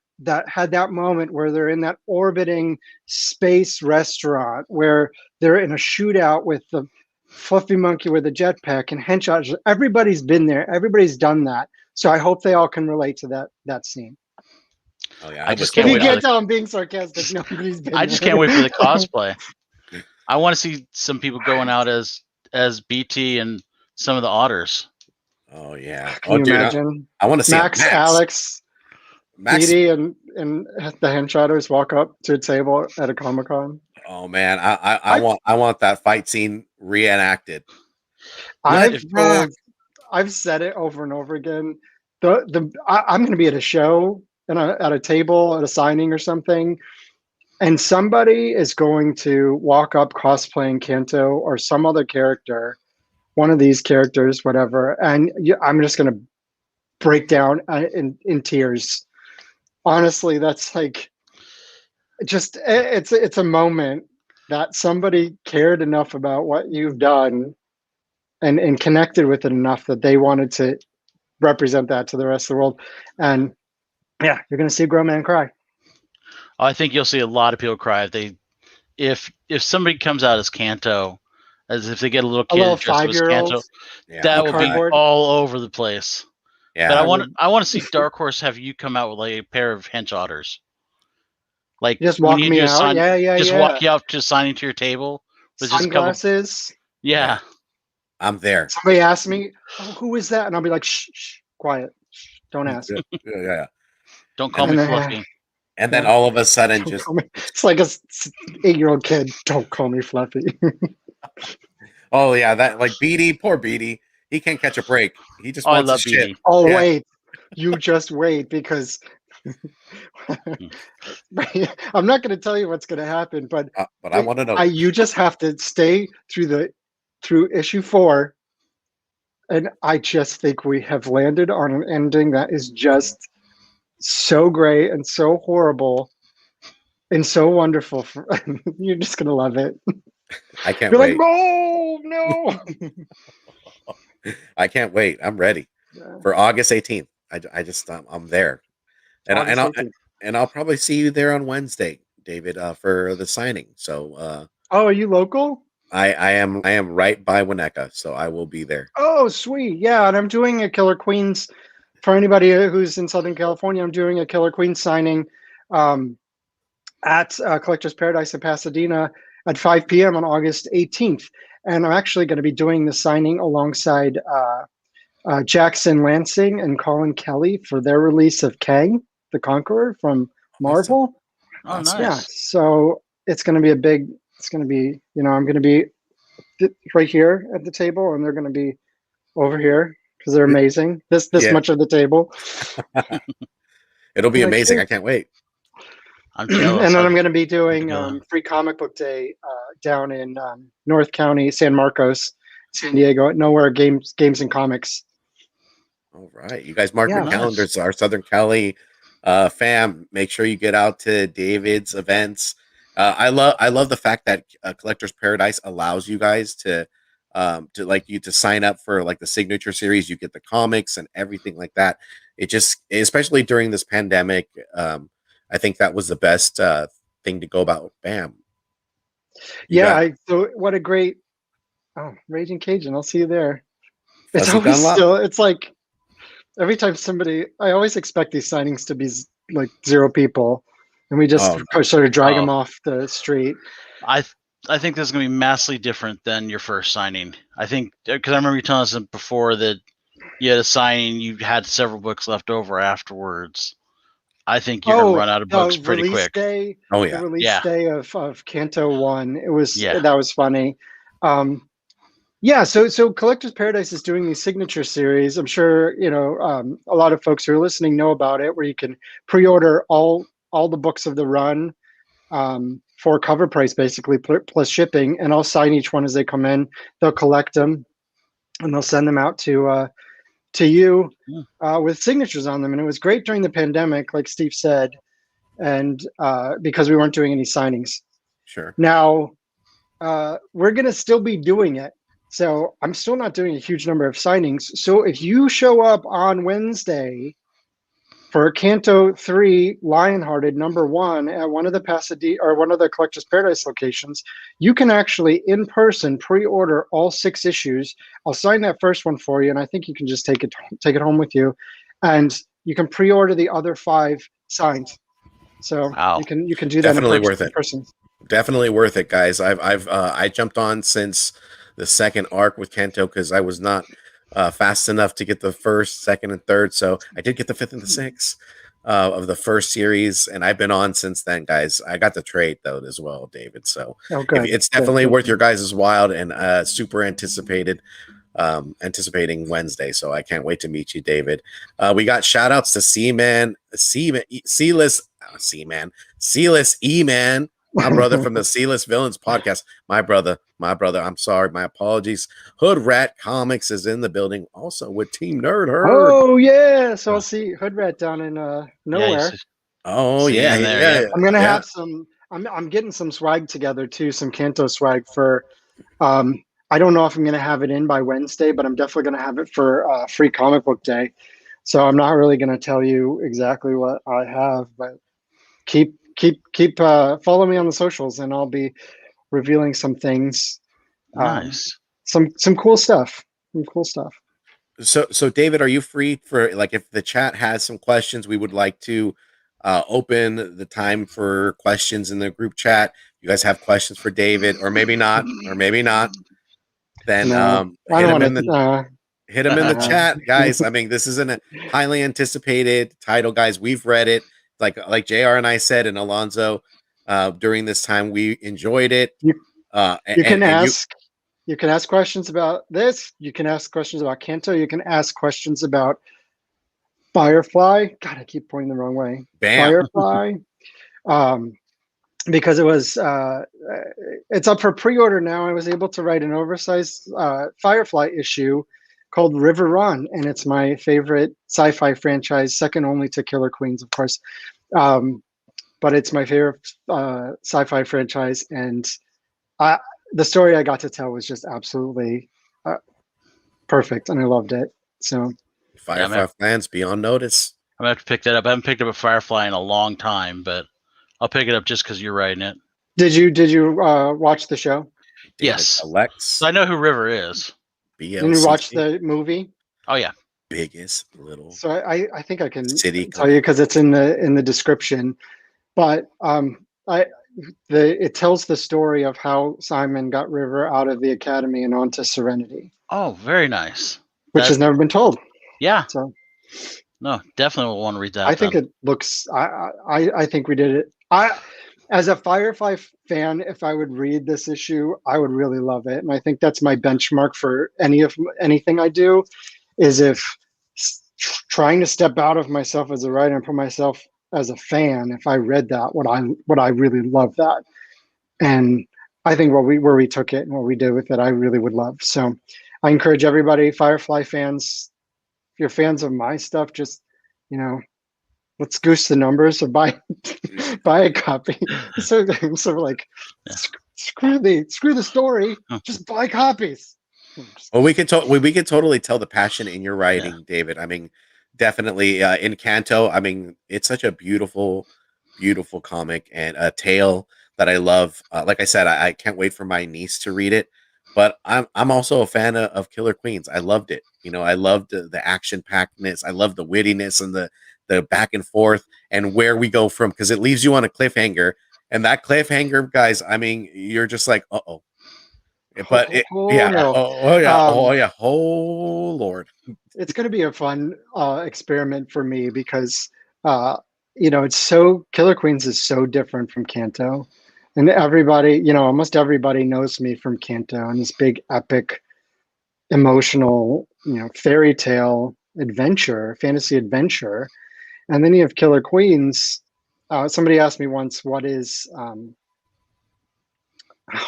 [SPEAKER 3] had that moment where they're in that orbiting space restaurant where they're in a shootout with the fluffy monkey with a jetpack and henchmen. Everybody's been there. Everybody's done that. So I hope they all can relate to that scene.
[SPEAKER 1] Oh yeah,
[SPEAKER 2] I just can't
[SPEAKER 3] If
[SPEAKER 2] wait.
[SPEAKER 3] you can't tell I'm being sarcastic, nobody's been
[SPEAKER 2] I just
[SPEAKER 3] there.
[SPEAKER 2] can't wait for the cosplay. I want to see some people going out as BT and some of the otters.
[SPEAKER 1] Oh yeah.
[SPEAKER 3] Can you imagine?
[SPEAKER 1] I want to see
[SPEAKER 3] Max, Alex,
[SPEAKER 1] Max.
[SPEAKER 3] Edie, and the henchotters walk up to a table at a Comic-Con.
[SPEAKER 1] Oh man, I want that fight scene reenacted.
[SPEAKER 3] I've said it over and over again. I'm going to be at a show and at a table at a signing or something, and somebody is going to walk up cosplaying Kanto or some other character, one of these characters, whatever, and I'm just going to break down in tears. Honestly, that's like just it's a moment that somebody cared enough about what you've done and connected with it enough that they wanted to represent that to the rest of the world. And yeah, you're going to see a grown man cry.
[SPEAKER 2] I think you'll see a lot of people cry if somebody comes out as Kanto, as if they get a little kid dressed up as Kanto, that will be all over the place. Yeah, but I want to see Dark Horse have you come out with like a pair of hench otters. Like
[SPEAKER 3] just walk me out.
[SPEAKER 2] Just walk you up to signing to your table
[SPEAKER 3] with sunglasses.
[SPEAKER 2] Just yeah.
[SPEAKER 1] I'm there.
[SPEAKER 3] Somebody asks me, "Oh, who is that?" And I'll be like, "Shh, quiet. Shh, don't ask."
[SPEAKER 1] Yeah.
[SPEAKER 2] Don't call me Fluffy.
[SPEAKER 1] And then all of a sudden,
[SPEAKER 3] it's like a 8-year-old kid. Don't call me Fluffy.
[SPEAKER 1] Oh yeah, that like Beatty, poor Beatty. He can't catch a break. He just wants his shit.
[SPEAKER 3] Oh wait, you just wait because I'm not going to tell you what's going to happen, but
[SPEAKER 1] I want to know.
[SPEAKER 3] You just have to stay through issue 4, and I just think we have landed on an ending that is just so great and so horrible and so wonderful. You're just going to love it.
[SPEAKER 1] I can't wait.
[SPEAKER 3] Like, no.
[SPEAKER 1] I can't wait. I'm ready for August 18th. I'm there, and I'll probably see you there on Wednesday, David, for the signing. So,
[SPEAKER 3] are you local?
[SPEAKER 1] I am right by Winnetka, so I will be there.
[SPEAKER 3] Oh, sweet. Yeah, and I'm doing a Killer Queens for anybody who's in Southern California. I'm doing a Killer Queens signing at Collector's Paradise in Pasadena at 5 p.m. on August 18th. And I'm actually going to be doing the signing alongside Jackson Lansing and Colin Kelly for their release of Kang, the Conqueror from Marvel.
[SPEAKER 2] Oh, nice.
[SPEAKER 3] Yeah, so it's going to be I'm going to be right here at the table, and they're going to be over here because they're amazing. This much of the table.
[SPEAKER 1] It'll be amazing. I can't wait.
[SPEAKER 2] I'm jealous.
[SPEAKER 3] And then I'm going to be doing Free Comic Book Day down in North County, San Marcos, San Diego, at Nowhere Games and Comics.
[SPEAKER 1] All right, you guys mark your calendars. Our Southern Cali fam, make sure you get out to David's events. I love the fact that Collector's Paradise allows you guys to sign up for like the signature series. You get the comics and everything like that. It just, especially during this pandemic, I think that was the best thing to go about. Bam.
[SPEAKER 3] So what a great Raging Cajun. I'll see you there. It's always it's like every time I always expect these signings to be like 0 people, and we just sort of drag them off the street.
[SPEAKER 2] I think this is going to be massively different than your first signing. I think because I remember you telling us before that you had a signing, you had several books left over afterwards. I think you're going to run out of books pretty quick.
[SPEAKER 3] The release day of Kanto 1. That was funny. So Collector's Paradise is doing these signature series. I'm sure a lot of folks who are listening know about it, where you can pre-order all the books of the run for cover price, basically, plus shipping, and I'll sign each one as they come in. They'll collect them and they'll send them out to you with signatures on them. And it was great during the pandemic, like Steve said, and because we weren't doing any signings.
[SPEAKER 1] Sure.
[SPEAKER 3] Now we're going to still be doing it. So I'm still not doing a huge number of signings. So if you show up on Wednesday for Kanto 3 Lionhearted #1 at one of the Collector's Paradise locations, you can actually in person pre-order all 6 issues. I'll sign that first one for you, and I think you can just take it home with you, and you can pre-order the other 5 signed. So you can do that.
[SPEAKER 1] Definitely worth it. Definitely worth it, guys. I jumped on since the second arc with Kanto because I was not fast enough to get the first, second, and third. So I did get the 5th and the 6th of the first series, and I've been on since then, guys. I got the trade though as well, David. So it's definitely worth your guys' while and super anticipated. anticipating Wednesday. So I can't wait to meet you, David. We got shout outs to Seaman, Sealess E-Man, my brother from the Sealess Villains podcast. My brother. I'm sorry. My apologies. Hood Rat Comics is in the building also with Team Nerd Herd.
[SPEAKER 3] Oh, yeah. So I'll see Hood Rat down in nowhere.
[SPEAKER 1] Oh,
[SPEAKER 2] See
[SPEAKER 1] yeah.
[SPEAKER 2] you in there,
[SPEAKER 1] Yeah.
[SPEAKER 2] yep.
[SPEAKER 3] I'm going to have some, I'm getting some swag together too, some Kanto swag for, I don't know if I'm going to have it in by Wednesday, but I'm definitely going to have it for Free Comic Book Day. So I'm not really going to tell you exactly what I have, but keep follow me on the socials, and I'll be revealing some things.
[SPEAKER 2] Nice.
[SPEAKER 3] Some cool stuff. Some cool stuff.
[SPEAKER 1] So David, are you free for, like, if the chat has some questions, we would like to open the time for questions in the group chat. You guys have questions for David, or maybe not, then
[SPEAKER 3] No, I
[SPEAKER 1] hit
[SPEAKER 3] don't
[SPEAKER 1] him
[SPEAKER 3] want
[SPEAKER 1] in
[SPEAKER 3] to.
[SPEAKER 1] the hit them in the chat, guys. I mean, this is a highly anticipated title, guys. We've read it, like JR and I said, and Alonzo, during this time. We enjoyed it.
[SPEAKER 3] You can
[SPEAKER 1] and
[SPEAKER 3] ask. You can ask questions about this. You can ask questions about Kanto. You can ask questions about Firefly. God, I keep pointing the wrong way.
[SPEAKER 1] Bam.
[SPEAKER 3] Firefly. Because it was, it's up for pre-order now. I was able to write an oversized Firefly issue called River Run, and it's my favorite sci-fi franchise, second only to Killer Queens, of course. But it's my favorite sci-fi franchise, and the story I got to tell was just absolutely perfect, and I loved it. So
[SPEAKER 1] Firefly fans, be on notice.
[SPEAKER 2] I'm gonna have to pick that up. I haven't picked up a Firefly in a long time, but I'll pick it up just because you're writing it.
[SPEAKER 3] Did you watch the show?
[SPEAKER 1] David
[SPEAKER 2] Yes.
[SPEAKER 1] Alex.
[SPEAKER 2] So I know who River is.
[SPEAKER 1] BLCC.
[SPEAKER 3] And you watched the movie?
[SPEAKER 2] Oh yeah.
[SPEAKER 1] Biggest little.
[SPEAKER 3] So I think I can
[SPEAKER 1] City
[SPEAKER 3] tell you because it's in the description. But it tells the story of how Simon got River out of the academy and onto Serenity,
[SPEAKER 2] Oh, very nice.
[SPEAKER 3] which has never been told.
[SPEAKER 2] Yeah.
[SPEAKER 3] So
[SPEAKER 2] No, definitely will want to read that.
[SPEAKER 3] I think it looks. I think we did it. As a Firefly fan, if I would read this issue, I would really love it, and I think that's my benchmark for anything I do. Is if trying to step out of myself as a writer and put myself as a fan, if I read that, would I really love that? And I think where we took it and what we did with it, I really would love. So I encourage everybody, Firefly fans, if you're fans of my stuff, just, let's goose the numbers or buy a copy. So like, screw the story, just buy copies.
[SPEAKER 1] Well, we could totally tell the passion in your writing, David. I mean, definitely in Kanto. I mean, it's such a beautiful, beautiful comic and a tale that I love. Like I said, I can't wait for my niece to read it. But I'm also a fan of Killer Queens. I loved it. I loved the action packedness. I love the wittiness and the back and forth and where we go from, because it leaves you on a cliffhanger. And that cliffhanger, guys, I mean, you're just like, uh-oh. But oh Lord,
[SPEAKER 3] it's going to be a fun experiment for me because it's so Killer Queens is so different from Kanto, and everybody, almost everybody knows me from Kanto and this big epic, emotional, fairy tale fantasy adventure, and then you have Killer Queens. Somebody asked me once, "What is?"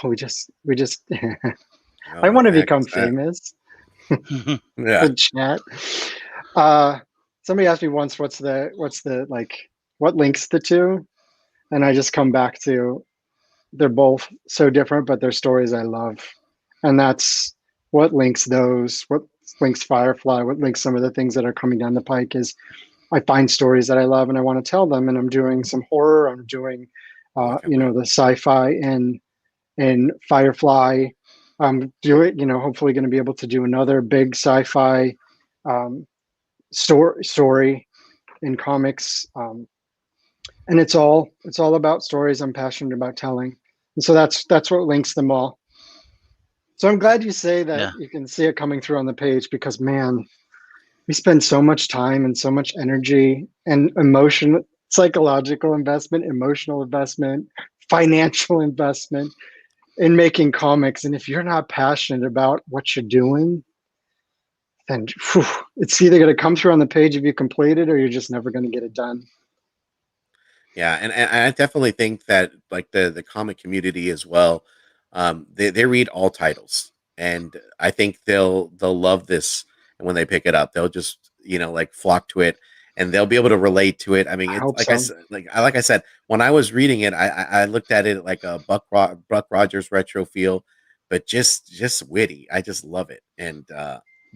[SPEAKER 3] We just. I want to become famous.
[SPEAKER 1] Yeah.
[SPEAKER 3] Good chat. Somebody asked me once, what's the like, what links the two? And I just come back to, they're both so different, but they're stories I love. And that's what links those, what links Firefly, what links some of the things that are coming down the pike is I find stories that I love and I want to tell them. And I'm doing some horror. I'm doing, the sci-fi and Firefly. Hopefully going to be able to do another big sci-fi story in comics. And it's all about stories I'm passionate about telling. And so that's what links them all. So I'm glad you say that you can see it coming through on the page, because man, we spend so much time and so much energy and emotion, psychological investment, emotional investment, financial investment in making comics. And if you're not passionate about what you're doing, then whew, it's either going to come through on the page if you complete it, or you're just never going to get it done.
[SPEAKER 1] Yeah, and I definitely think that like the comic community as well, they read all titles, and I think they'll love this. And when they pick it up, they'll just like flock to it, and they'll be able to relate to it. I mean,
[SPEAKER 3] I
[SPEAKER 1] it's
[SPEAKER 3] hope so.
[SPEAKER 1] like I said, when I was reading it, I looked at it like a Buck Rogers retro feel, but just witty. I just love it, and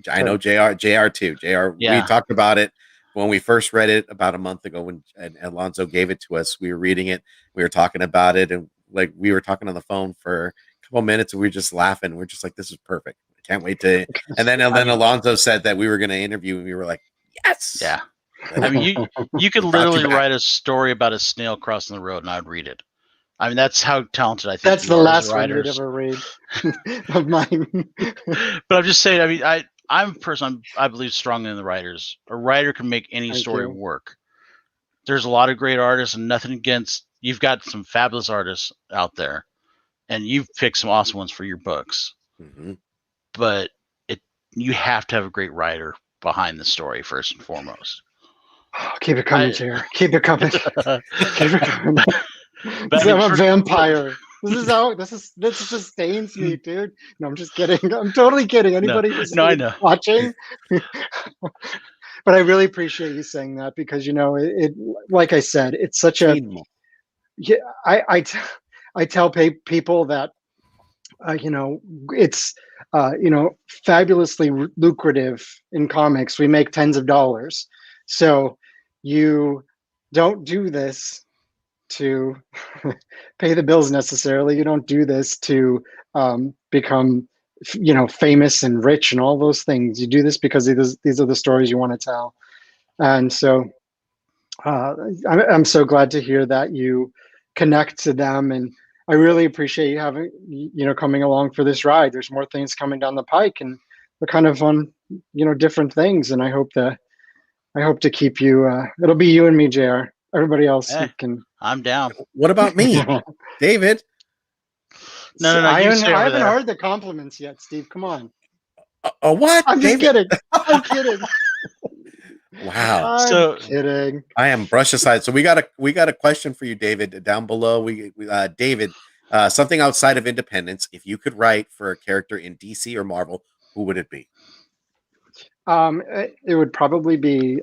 [SPEAKER 1] I know Jr. too. Jr. We
[SPEAKER 2] Yeah.
[SPEAKER 1] talked about it when we first read it about a month ago when Alonso gave it to us. We were reading it, we were talking about it, and like we were talking on the phone for a couple minutes, and we were just laughing. We're just like, "This is perfect! I can't wait to." And then Alonso said that we were going to interview, and we were like, "Yes!"
[SPEAKER 2] Yeah.
[SPEAKER 1] Let
[SPEAKER 2] I
[SPEAKER 1] it
[SPEAKER 2] mean, you could
[SPEAKER 1] Brought you
[SPEAKER 2] literally
[SPEAKER 1] back.
[SPEAKER 2] write a story about a snail crossing the road, and I'd read it. I mean, that's how talented I think
[SPEAKER 3] That's
[SPEAKER 2] you
[SPEAKER 3] the
[SPEAKER 2] are as
[SPEAKER 3] last one you'd
[SPEAKER 2] writers.
[SPEAKER 3] ever read of mine.
[SPEAKER 2] But I'm just saying. I mean, I'm a person. I believe strongly in the writers. A writer can make any
[SPEAKER 3] Thank
[SPEAKER 2] story
[SPEAKER 3] you.
[SPEAKER 2] work. There's a lot of great artists, and nothing against. You've got some fabulous artists out there, and you've picked some awesome ones for your books.
[SPEAKER 1] Mhm.
[SPEAKER 2] But you have to have a great writer behind the story first and foremost.
[SPEAKER 3] Keep it coming, JR. Keep it coming. Keep it coming.
[SPEAKER 2] But I mean,
[SPEAKER 3] I'm a vampire. This sustains me, dude. No, I'm just kidding. I'm totally kidding. Anybody who's
[SPEAKER 2] I know.
[SPEAKER 3] watching. But I really appreciate you saying that, because it like I said, it's such a yeah. I tell people that it's fabulously lucrative in comics. We make tens of dollars, so you don't do this to pay the bills necessarily. You don't do this to become famous and rich and all those things. You do this because these are the stories you want to tell. And so I'm so glad to hear that you connect to them, and I really appreciate you having coming along for this ride. There's more things coming down the pike, and they're kind of on different things, and I hope to keep you. It'll be you and me, JR. Everybody else can.
[SPEAKER 2] I'm down.
[SPEAKER 1] What about me, David?
[SPEAKER 2] No.
[SPEAKER 3] I
[SPEAKER 2] You stay over
[SPEAKER 3] haven't
[SPEAKER 2] there.
[SPEAKER 3] heard the compliments yet, Steve. Come on.
[SPEAKER 1] What?
[SPEAKER 3] I'm just
[SPEAKER 1] David?
[SPEAKER 3] kidding. I'm kidding.
[SPEAKER 1] Wow.
[SPEAKER 3] I'm kidding.
[SPEAKER 1] I am brush aside. So we got a question for you, David, down below. David, something outside of Independence. If you could write for a character in DC or Marvel, who would it be?
[SPEAKER 3] It would probably be.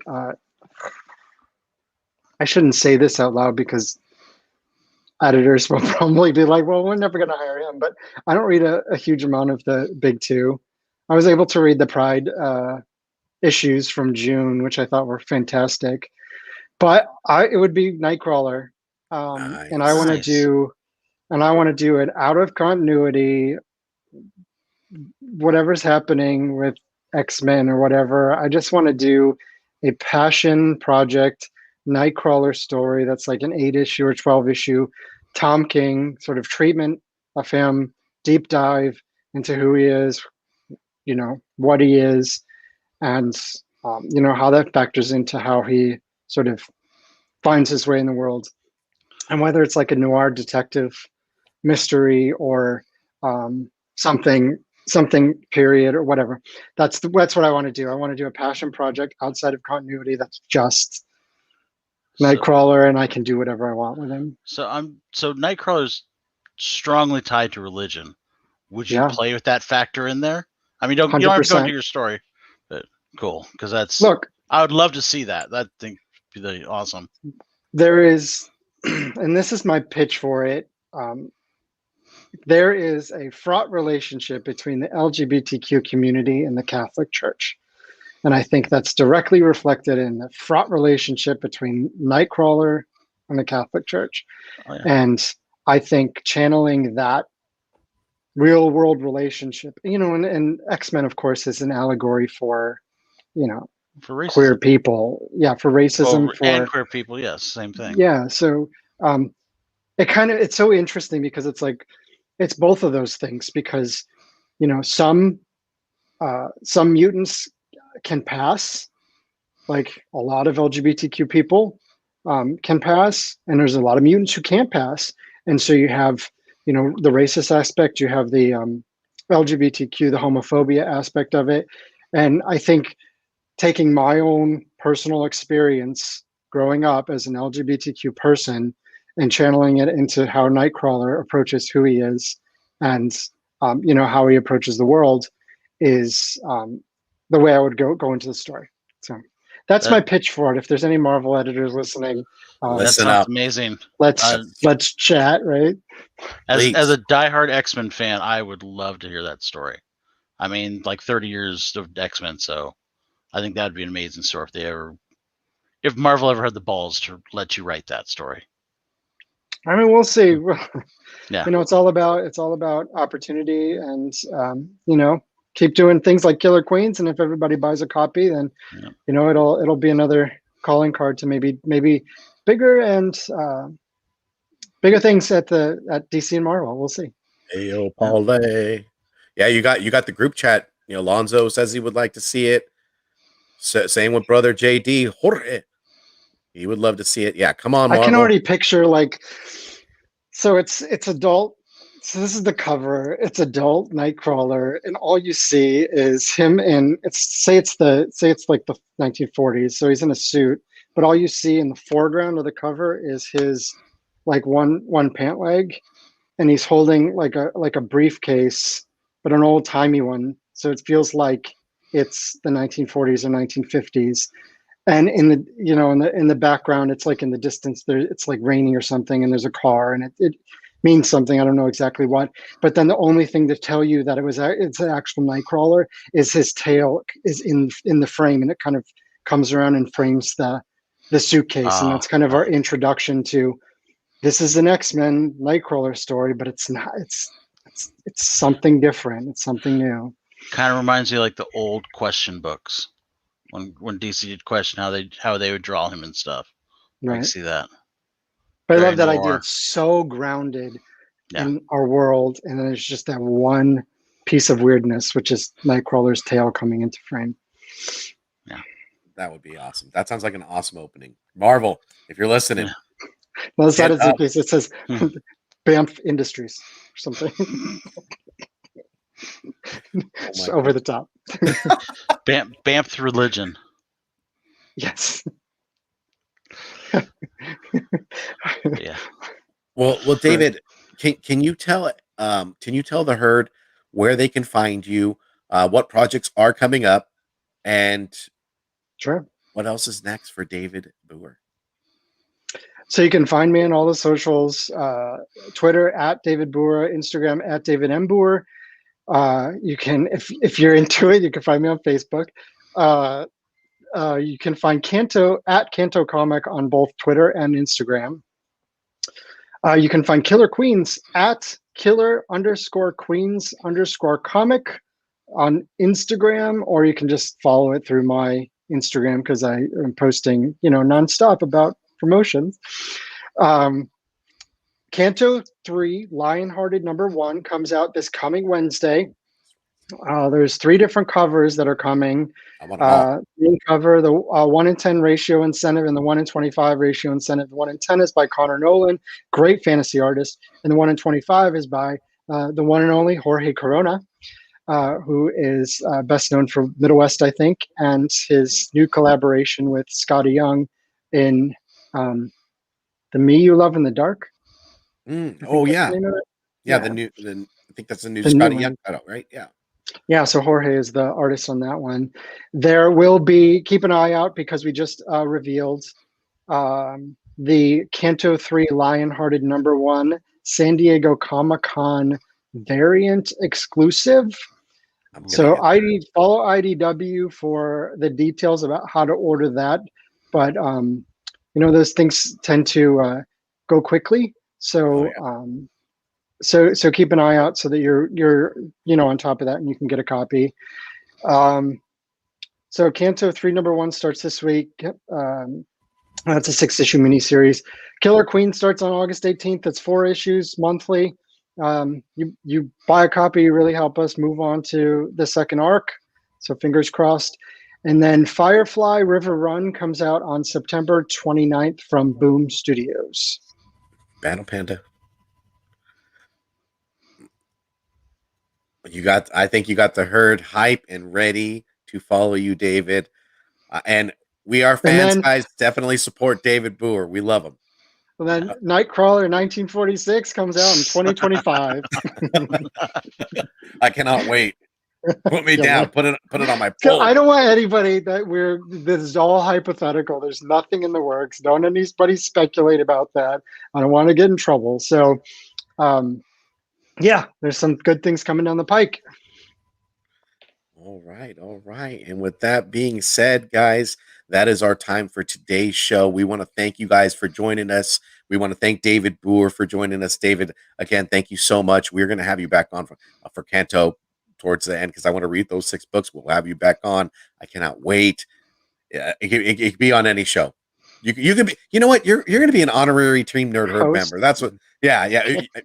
[SPEAKER 3] I shouldn't say this out loud because editors will probably be like, "Well, we're never going to hire him." But I don't read a huge amount of the big two. I was able to read the Pride issues from June, which I thought were fantastic. But it would be Nightcrawler,
[SPEAKER 1] Nice.
[SPEAKER 3] and I want to do it out of continuity. Whatever's happening with X-Men or whatever, I just want to do a passion project Nightcrawler story that's like an 8-issue or 12-issue Tom King sort of treatment of him, deep dive into who he is, what he is, and how that factors into how he sort of finds his way in the world, and whether it's like a noir detective mystery or something period or whatever. That's what I want to do. I want to do a passion project outside of continuity that's just Nightcrawler, and I can do whatever I want with him.
[SPEAKER 2] So Nightcrawler's strongly tied to religion. Would you play with that factor in there? I mean, you don't have to go into your story, but cool, because I would love to see that. That thing would be really awesome.
[SPEAKER 3] There is, and this is my pitch for it. There is a fraught relationship between the LGBTQ community and the Catholic Church. And I think that's directly reflected in the fraught relationship between Nightcrawler and the Catholic Church.
[SPEAKER 2] Oh, yeah.
[SPEAKER 3] And I think channeling that real world relationship, and X-Men, of course, is an allegory for
[SPEAKER 2] for
[SPEAKER 3] queer people. Yeah, for racism.
[SPEAKER 2] And queer people, yes, same thing.
[SPEAKER 3] Yeah, so it's so interesting because it's like, it's both of those things, because some mutants can pass, like a lot of LGBTQ people can pass, and there's a lot of mutants who can't pass. And so you have the racist aspect, you have the LGBTQ, the homophobia aspect of it, And I think taking my own personal experience growing up as an LGBTQ person and channeling it into how Nightcrawler approaches who he is and how he approaches the world is the way I would go into the story. So that's my pitch for it. If there's any Marvel editors listening,
[SPEAKER 2] That
[SPEAKER 1] Listen
[SPEAKER 2] sounds
[SPEAKER 1] up.
[SPEAKER 2] amazing.
[SPEAKER 3] let's chat, right?
[SPEAKER 2] As
[SPEAKER 1] Please.
[SPEAKER 2] a diehard X-Men fan, I would love to hear that story. I mean, like 30 years of X-Men, so I think that'd be an amazing story if Marvel ever had the balls to let you write that story.
[SPEAKER 3] I mean, we'll see.
[SPEAKER 2] Yeah.
[SPEAKER 3] It's all about opportunity, and keep doing things like Killer Queens, and if everybody buys a copy, then it'll be another calling card to maybe bigger and bigger things at DC and Marvel. We'll see.
[SPEAKER 1] Ayo, Paulé. Yeah, you got the group chat. Lonzo says he would like to see it. Same with brother JD Jorge. He would love to see it. Yeah, come on, Marvel.
[SPEAKER 3] I can already picture so it's adult. So this is the cover. It's adult Nightcrawler, and all you see is him in it's like the 1940s. So he's in a suit, but all you see in the foreground of the cover is his like one pant leg, and he's holding like a briefcase, but an old timey one. So it feels like it's the 1940s or 1950s. And in the background, it's like in the distance there, it's like raining or something, and there's a car, and it means something. I don't know exactly what, but then the only thing to tell you that it's an actual Nightcrawler is his tail is in the frame, and it kind of comes around and frames the suitcase, and that's kind of our introduction to this is an X-Men Nightcrawler story, but it's not. It's something different. It's something new.
[SPEAKER 2] Kind of reminds me of like the old question books. When DC did question how they would draw him and stuff.
[SPEAKER 3] Right.
[SPEAKER 2] I can see that.
[SPEAKER 3] But I love that idea. It's so grounded in our world, and then there's just that one piece of weirdness, which is Nightcrawler's tail coming into frame.
[SPEAKER 2] Yeah.
[SPEAKER 1] That would be awesome. That sounds like an awesome opening. Marvel, if you're listening.
[SPEAKER 3] Yeah. Well, it's not a piece. It says Banff Industries or something. Over the top.
[SPEAKER 2] Banff religion.
[SPEAKER 3] Yes.
[SPEAKER 1] Yeah. Well, David, can you tell the herd where they can find you, what projects are coming up, and
[SPEAKER 3] sure,
[SPEAKER 1] what else is next for David Booher?
[SPEAKER 3] So you can find me on all the socials, Twitter at David Booher, Instagram at David M. Booher. You can, if you're into it, you can find me on Facebook. You can find Canto at Canto Comic on both Twitter and Instagram. You can find Killer Queens at Killer_Queens_comic on Instagram, or you can just follow it through my Instagram because I am posting, nonstop about promotions. Canto 3, Lionhearted #1 comes out this coming Wednesday. There's 3 different covers that are coming. Main cover, the 1:10 ratio incentive, and the 1:25 ratio incentive. The 1:10 is by Connor Nolan, great fantasy artist, and the 1:25 is by the one and only Jorge Corona, who is best known for Middle West, I think, and his new collaboration with Scotty Young in The Me You Love in the Dark.
[SPEAKER 1] Oh yeah, I think that's the new Scotty Young title, right? Yeah,
[SPEAKER 3] so Jorge is the artist on that one. There will be, keep an eye out because we just revealed the Canto 3 Lionhearted #1 San Diego Comic-Con variant exclusive. So follow IDW for the details about how to order that. But those things tend to go quickly. So so keep an eye out so that you're on top of that and you can get a copy. So Canto 3 #1 starts this week. That's a 6-issue miniseries. Killer Queen starts on August 18th. It's 4 issues monthly. You buy a copy, you really help us move on to the second arc. So fingers crossed. And then Firefly River Run comes out on September 29th from Boom Studios.
[SPEAKER 1] Battle Panda. I think you got the herd hype and ready to follow you, David. And we are fans, guys. Definitely support David Booher. We love him.
[SPEAKER 3] And then Nightcrawler 1946 comes out in 2025.
[SPEAKER 1] I cannot wait. Put me down. Put it on my
[SPEAKER 3] poll. I don't want anybody this is all hypothetical. There's nothing in the works. Don't anybody speculate about that. I don't want to get in trouble. So, yeah, there's some good things coming down the pike.
[SPEAKER 1] All right. And with that being said, guys, that is our time for today's show. We want to thank you guys for joining us. We want to thank David Booher for joining us. David, again, thank you so much. We're going to have you back on for Canto towards the end because I want to read those 6 books. We'll have you back on. I cannot wait. It could be on any show. You can be. You know what? You're going to be an honorary Team Nerd Herd member. That's what. Yeah.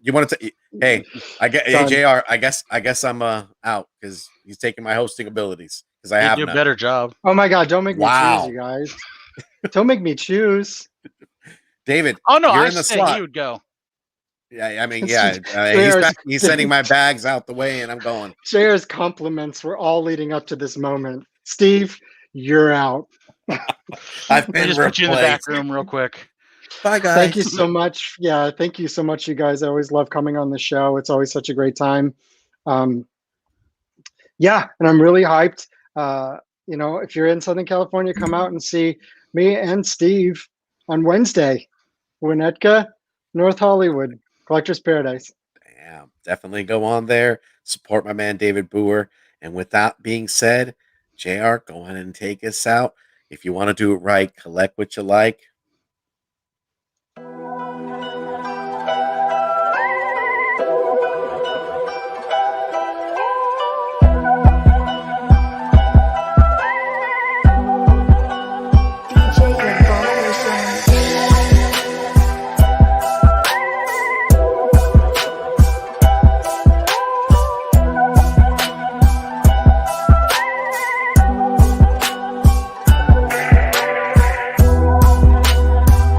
[SPEAKER 1] You want to? Hey, JR. I guess I'm out because he's taking my hosting abilities because I have
[SPEAKER 2] do a better job.
[SPEAKER 3] Oh my God! Don't make me choose, you guys. Don't make me choose.
[SPEAKER 1] David.
[SPEAKER 2] Oh no!
[SPEAKER 1] You're
[SPEAKER 2] I
[SPEAKER 1] in the
[SPEAKER 2] said
[SPEAKER 1] slot.
[SPEAKER 2] he would go.
[SPEAKER 1] Yeah, I mean, yeah. He's sending my bags out the way, and I'm going.
[SPEAKER 3] JR's compliments were all leading up to this moment. Steve, you're out.
[SPEAKER 1] I've been
[SPEAKER 2] just put you in the back room real quick.
[SPEAKER 1] Bye, guys.
[SPEAKER 3] Thank you so much. Yeah, thank you so much, you guys. I always love coming on the show. It's always such a great time. Yeah, and I'm really hyped. If you're in Southern California, come out and see me and Steve on Wednesday. Winnetka, North Hollywood, Collector's Paradise.
[SPEAKER 1] Damn, definitely go on there. Support my man David Booher. And with that being said, JR, go on and take us out. If you want to do it right, collect what you like.